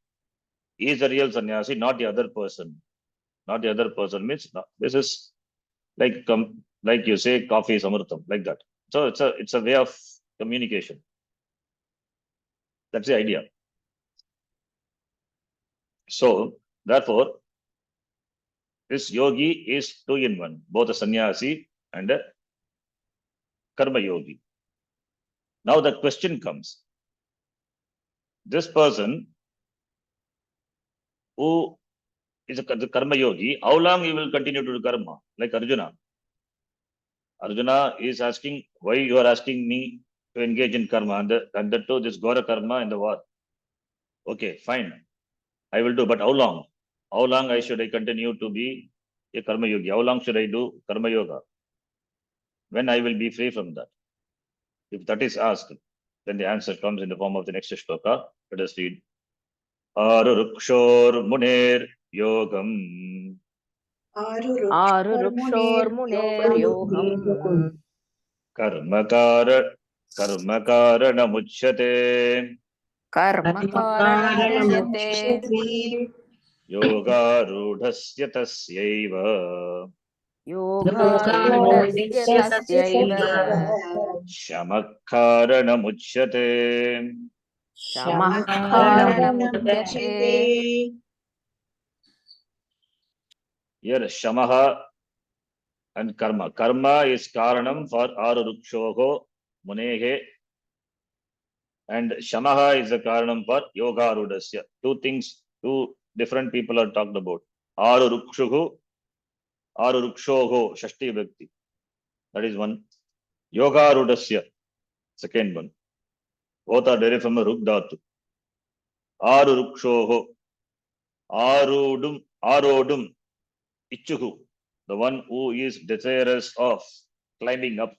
He is the real sannyasi, not the other person. Not the other person means this is like you say, coffee is amrutam, like that. So it's a way of communication. That's the idea. So therefore, this yogi is two in one, both a sannyasi and a karma yogi. Now the question comes: this person who is the karma yogi, how long he will continue to do karma? Like Arjuna. Arjuna is asking, why you are asking me to engage in karma and that too this Gora karma in the war. Okay, fine. I will do, but how long? How long should I continue to be a karma yogi? How long should I do karma yoga? When I will be free from that? If that is asked, then the answer comes in the form of the next shloka. Let us read. Arurukshor muner yogam. आरुरुक्षोर्मुनेर्योगम् Karmakara Karmakaranamujyate. कर्मकारणमुच्यते Yogarudhasya tasyaiva. योगारूढस्य तस्यैव Shamakaranamujyate. शमः कारणमुच्यते Here Shamaha and Karma. Karma is Karanam for Arurukshoho Munehe, and Shamaha is the Karanam for Yogarudhasya. Two things, two different people are talked about. Arurukshoho, Shashti Vibhakti. That is one. Yogarudhasya, second one. Both are derived from the Ruk Dhatu. Arurukshoho, Arodum, Ichuhu, the one who is desirous of climbing up,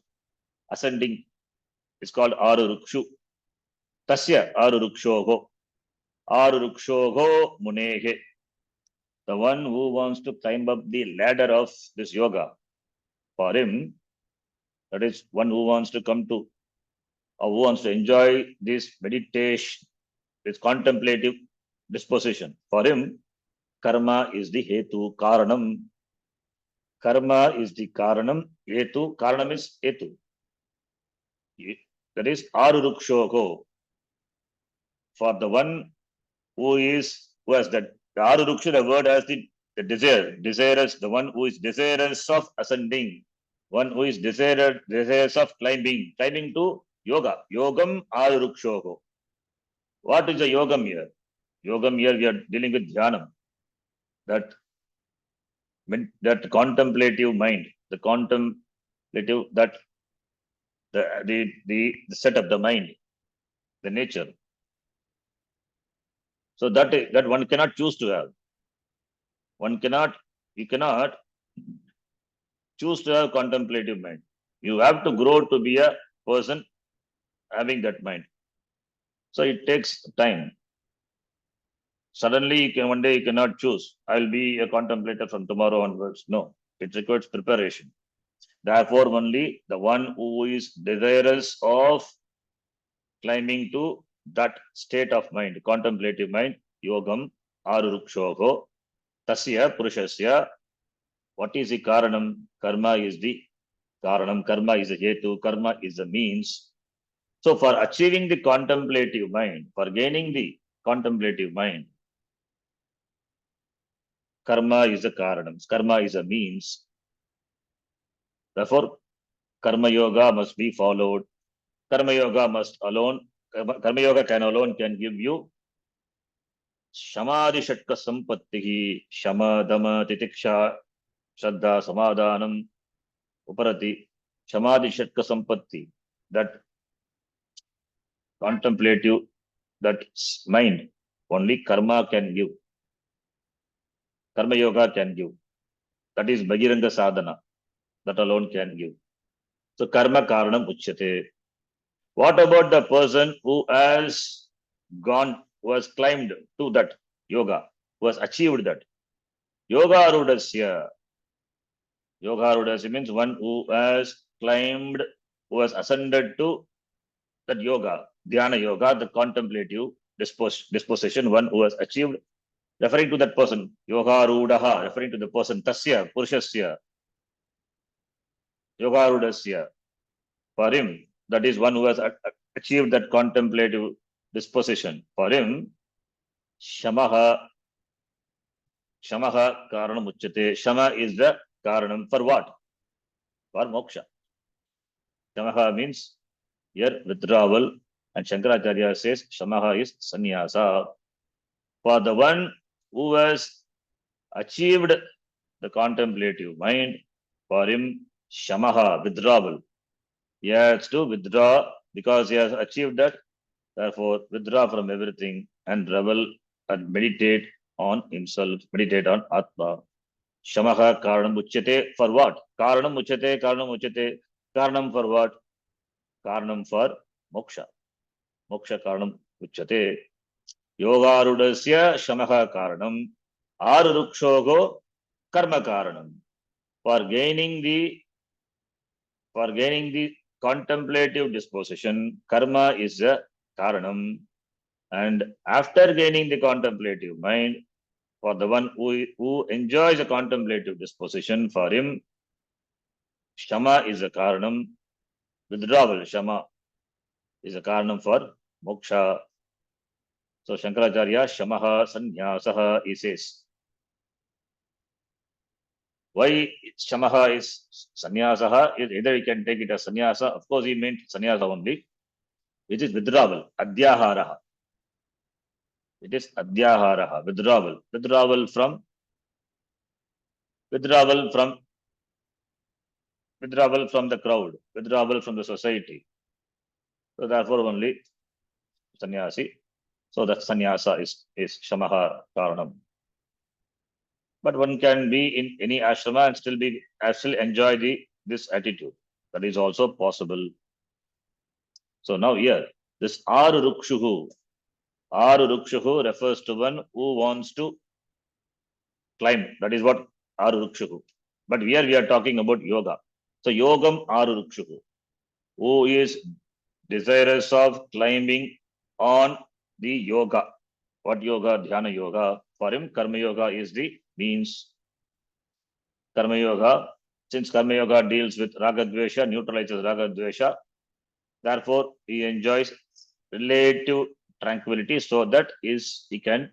ascending, is called Arurukshu. Tasya Arurukshoho. Arurukshoho Munehe. The one who wants to climb up the ladder of this yoga. For him, that is one who wants to come to, or who wants to enjoy this meditation, this contemplative disposition. For him, karma is the hetu, karanam. Karma is the karanam, hetu, karanam is hetu. That is Arurukshoho. For the one who has that, the Aruruksha, the word has the desire, desirous, the one who is desirous of ascending, one who is desirous of climbing to yoga. Yogam Arurukshoho. What is the yogam here? Yogam here we are dealing with dhyanam. That contemplative mind, the contemplative, that the set of the mind, the nature. So that one cannot choose to have. You cannot choose to have contemplative mind. You have to grow to be a person having that mind. So it takes time. Suddenly, one day you cannot choose. I'll be a contemplator from tomorrow onwards. No, it requires preparation. Therefore, only the one who is desirous of climbing to that state of mind, contemplative mind, yogam arurukshoho, tasya purushasya. What is the karanam? Karma is the karanam, karma is the hetu, karma is the means. So for achieving the contemplative mind, for gaining the contemplative mind, karma is the karanam, karma is a means. Therefore, karma yoga must be followed. Karma yoga must alone, karma yoga can give you Shamadhi Shatka Sampattihi, Shama, Dama, Titiksha, Shraddha, Samadhanam, Uparati, Shamadhi Shatka Sampatti, that contemplative, that mind, only karma can give. Karma yoga can give. That is Bhagiranga Sadhana, that alone can give. So karma karanam uchyate. What about the person who has gone, who has climbed to that yoga, who has achieved that? Yoga Rudasya. Yoga Rudasya means one who has climbed, who has ascended to that yoga, dhyana yoga, the contemplative disposition, one who has achieved, referring to that person, yoga rudaha, referring to the person, tasya, purushasya, yoga rudasya, for him, that is one who has achieved that contemplative disposition. For him, shamaha, shamaha karanam uchyate. Shama is the karanam for what? For moksha. Shamaha means here withdrawal, and Shankaracharya says shamaha is sannyasa. For the one who has achieved the contemplative mind, for him shamaha, withdrawal. He has to withdraw because he has achieved that. Therefore, withdraw from everything and revel and meditate on himself, meditate on Atma. Shamaha karanam uchyate. For what? Karanam uchyate, karanam uchyate. Karanam for what? Karanam for moksha. Moksha karanam uchyate. Yogarudasya shamaha karanam. Arurukshogo karma karanam. For gaining the contemplative disposition, karma is the karanam. And after gaining the contemplative mind, for the one who enjoys a contemplative disposition, for him, shama is a karanam. Withdrawal, shama, is a karanam for moksha. So Shankaracharya, shamaha sannyasaha, he says. Why shamaha is sannyasaha? Either you can take it as sannyasa. Of course, he meant sannyasa only, which is withdrawal, adhyaharaha. It is adhyaharaha, withdrawal. Withdrawal from the crowd, withdrawal from the society. So therefore only sannyasi. So that sannyasa is shamaha karanam. But one can be in any ashrama and still enjoy this attitude. That is also possible. So now here, this arurukshuhu refers to one who wants to climb. That is what arurukshuhu. But here we are talking about yoga. So yogam arurukshuhu, who is desirous of climbing on the yoga. What yoga? Dhyana yoga. For him, karma yoga is the means. Karma yoga, since karma yoga deals with ragadvesha, neutralizes ragadvesha, therefore he enjoys relative tranquility, so that he can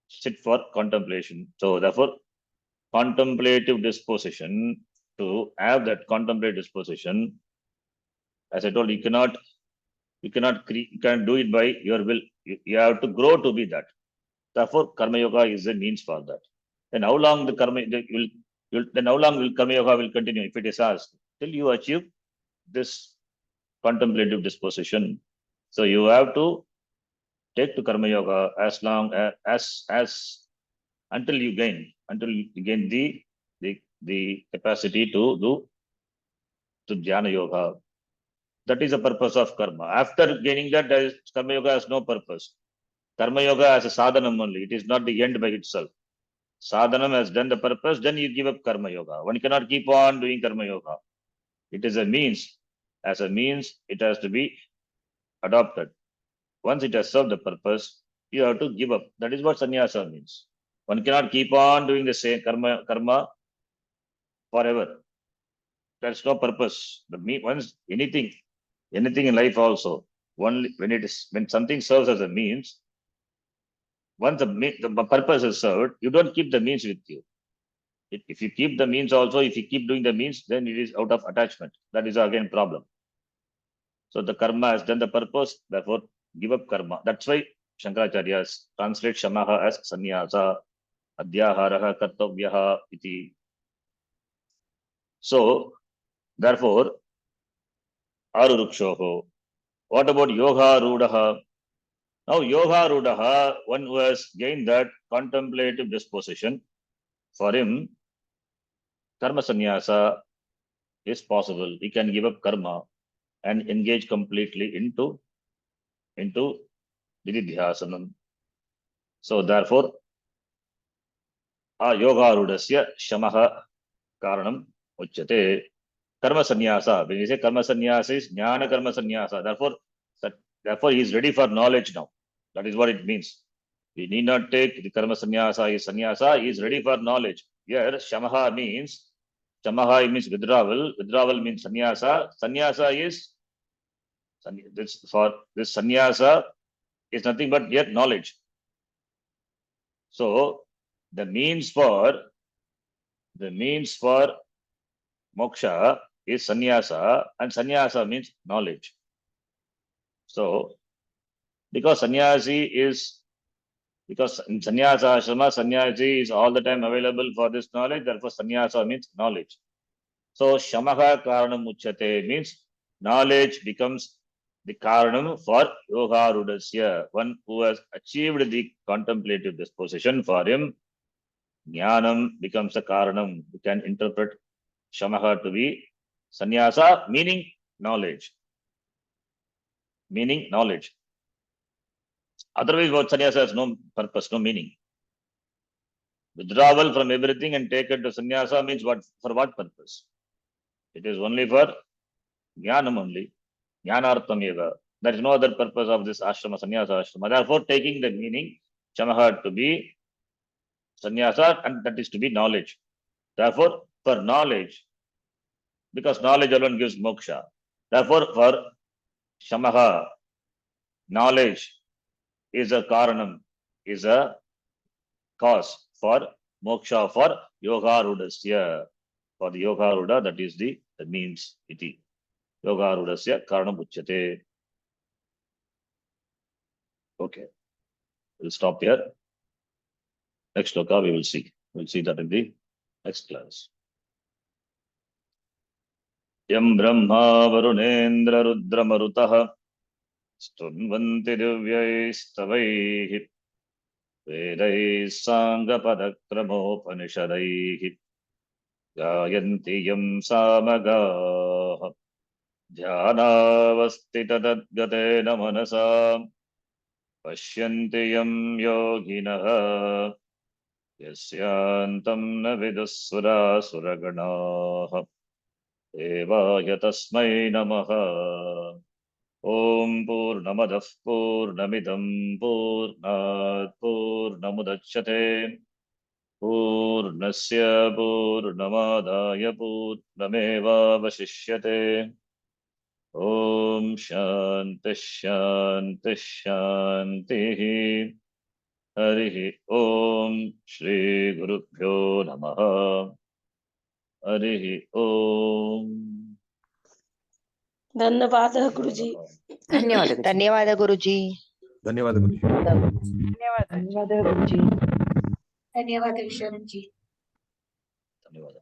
sit for contemplation. So therefore, contemplative disposition, to have that contemplative disposition, as I told, you cannot do it by your will. You have to grow to be that. Therefore, karma yoga is a means for that. Then how long the karma how long will karma yoga will continue? If it is asked, till you achieve this contemplative disposition. So you have to take to karma yoga as long as until you gain the capacity to do to jnana yoga. That is the purpose of karma. After gaining that, karma yoga has no purpose. Karma yoga as a sadhanam only. It is not the end by itself. Sadhanam has done the purpose, then you give up karma yoga. One cannot keep on doing karma yoga. It is a means. As a means, it has to be adopted. Once it has served the purpose, you have to give up. That is what sannyasa means. One cannot keep on doing the same karma forever. There's no purpose. Once anything in life also, only when something serves as a means, once the purpose is served, you don't keep the means with you. If you keep the means also, if you keep doing the means, then it is out of attachment. That is again problem. So the karma has done the purpose, therefore give up karma. That's why Shankaracharya translate shamaha as sannyasa, adhyaharaha kartavyaha iti. So therefore, arurukshoho. What about yoga rudaha? Now yoga rudaha, one who has gained that contemplative disposition, for him, karma sannyasa is possible. He can give up karma and engage completely into dididhyasanam. So therefore, yoga rudasya shamaha karanam uchyate. Karma sannyasa. When you say karma sannyasa is jnana karma sannyasa. Therefore, he is ready for knowledge now. That is what it means. We need not take the karma sannyasa is sannyasa. He is ready for knowledge. Here, shamaha means withdrawal. Withdrawal means sannyasa. Sannyasa is this sannyasa is nothing but yet knowledge. So the means for moksha is sannyasa, and sannyasa means knowledge. So because in sannyasa ashrama, sannyasi is all the time available for this knowledge, therefore sannyasa means knowledge. So shamaha karanam uchyate means knowledge becomes the karanam for yoga rudasya. One who has achieved the contemplative disposition, for him jnanam becomes the karanam. We can interpret shamaha to be sannyasa, meaning knowledge. Otherwise, what sannyasa has no purpose, no meaning. Withdrawal from everything and take it to sannyasa means what? For what purpose? It is only for jnanam only. Jnanartham eva. There is no other purpose of this ashrama, sannyasa ashrama. Therefore, taking the meaning, shamaha to be sannyasa, and that is to be knowledge. Therefore, for knowledge, because knowledge alone gives moksha. Therefore, for shamaha, knowledge is a karanam, is a cause for moksha, for yoga rudasya. For the yoga ruda, that is the means iti. Yoga rudasya karanam uchyate. Okay, we'll stop here. Next sloka we will see. We'll see that in the next class. Yam brahma varunendra rudra marutaha stunvanti divyaistavaihi vedai sanga padakramopanishadaihi gayanti yam samagaha dhyanavasti tadadgatena manasa pashyanti yam yoginaha yasyantam na vidusura suraganaha evaya tasmai namaha. Om Purnamadah Purnamidam Purnat Purnamudachyate Purnasya Purnamadaya Purnameva Vashishyate. Om Shanti Shanti Shanti. Harihi Om Shri Gurubhyo Namaha. Harihi Om. धन्यवाद गुरुजी. धन्यवाद गुरुजी. धन्यवाद गुरुजी. धन्यवाद गुरुजी. धन्यवाद विश्वनाथ जी. धन्यवाद.